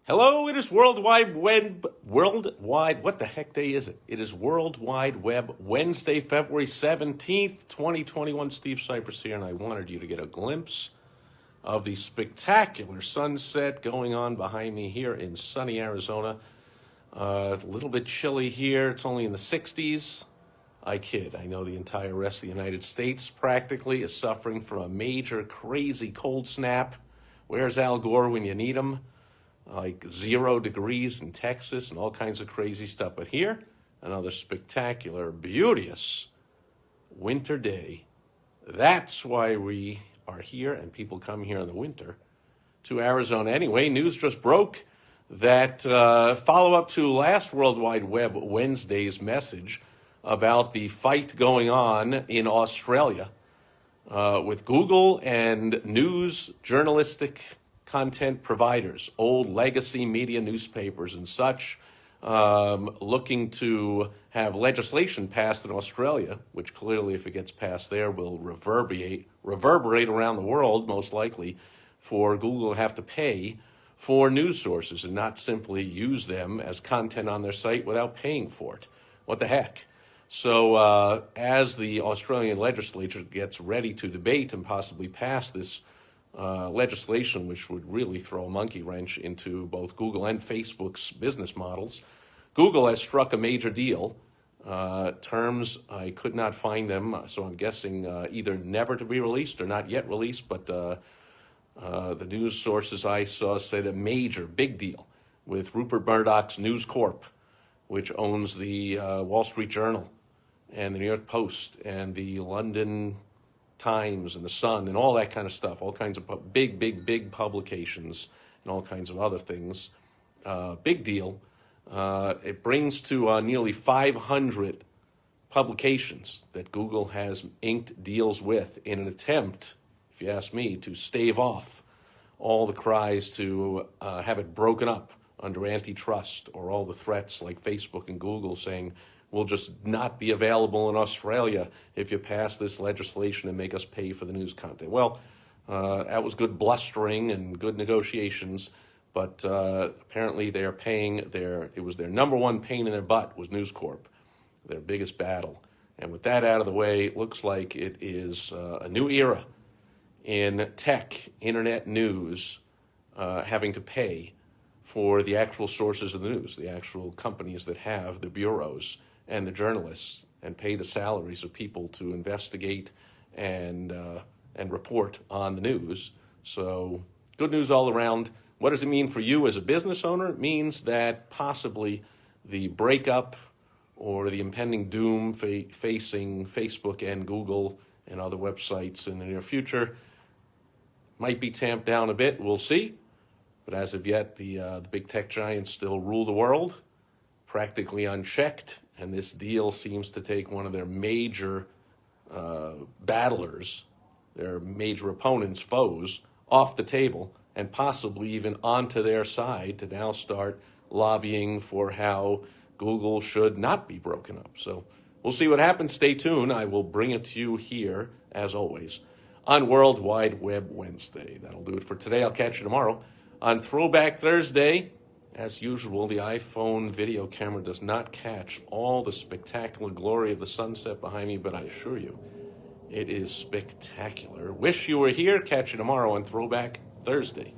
Hello, it is what the heck day is it? It is World Wide Web Wednesday, February 17th, 2021. Steve Sipress here, and I wanted you to get a glimpse of the spectacular sunset going on behind me here in sunny Arizona. A little bit chilly here. It's only in the 60s. I kid. I know the entire rest of the United States practically is suffering from a major, crazy cold snap. Where's Al Gore when you need him? Like 0 degrees in Texas and all kinds of crazy stuff. But here, another spectacular, beauteous winter day. That's why we are here, and people come here in the winter to Arizona. Anyway, news just broke that follow-up to last World Wide Web Wednesday's message about the fight going on in Australia with Google and news journalistic content providers, old legacy media newspapers and such, looking to have legislation passed in Australia, which clearly, if it gets passed there, will reverberate around the world, most likely, for Google to have to pay for news sources and not simply use them as content on their site without paying for it. What the heck? So as the Australian legislature gets ready to debate and possibly pass this legislation, which would really throw a monkey wrench into both Google and Facebook's business models, Google has struck a major deal. Terms, I could not find them, so I'm guessing either never to be released or not yet released, but the news sources I saw said a major, big deal with Rupert Murdoch's News Corp, which owns the Wall Street Journal and the New York Post and the London Times and the Sun and all that kind of stuff, all kinds of big publications and all kinds of other things. Big deal. It brings to nearly 500 publications that Google has inked deals with in an attempt, if you ask me, to stave off all the cries to have it broken up under antitrust, or all the threats like Facebook and Google saying, will just not be available in Australia if you pass this legislation and make us pay for the news content. Well, that was good blustering and good negotiations, but apparently they are paying it was their number one pain in their butt was News Corp, their biggest battle. And with that out of the way, it looks like it is a new era in tech, internet news, having to pay for the actual sources of the news, the actual companies that have the bureaus and the journalists and pay the salaries of people to investigate and report on the news. So good news all around. What does it mean for you as a business owner? It means that possibly the breakup or the impending doom facing Facebook and Google and other websites in the near future might be tamped down a bit. We'll see. But as of yet, the big tech giants still rule the world, practically unchecked, and this deal seems to take one of their major battlers, their major opponents, foes, off the table, and possibly even onto their side to now start lobbying for how Google should not be broken up. So we'll see what happens. Stay tuned. I will bring it to you here, as always, on World Wide Web Wednesday. That'll do it for today. I'll catch you tomorrow. On Throwback Thursday, as usual, the iPhone video camera does not catch all the spectacular glory of the sunset behind me, but I assure you, it is spectacular. Wish you were here. Catch you tomorrow on Throwback Thursday.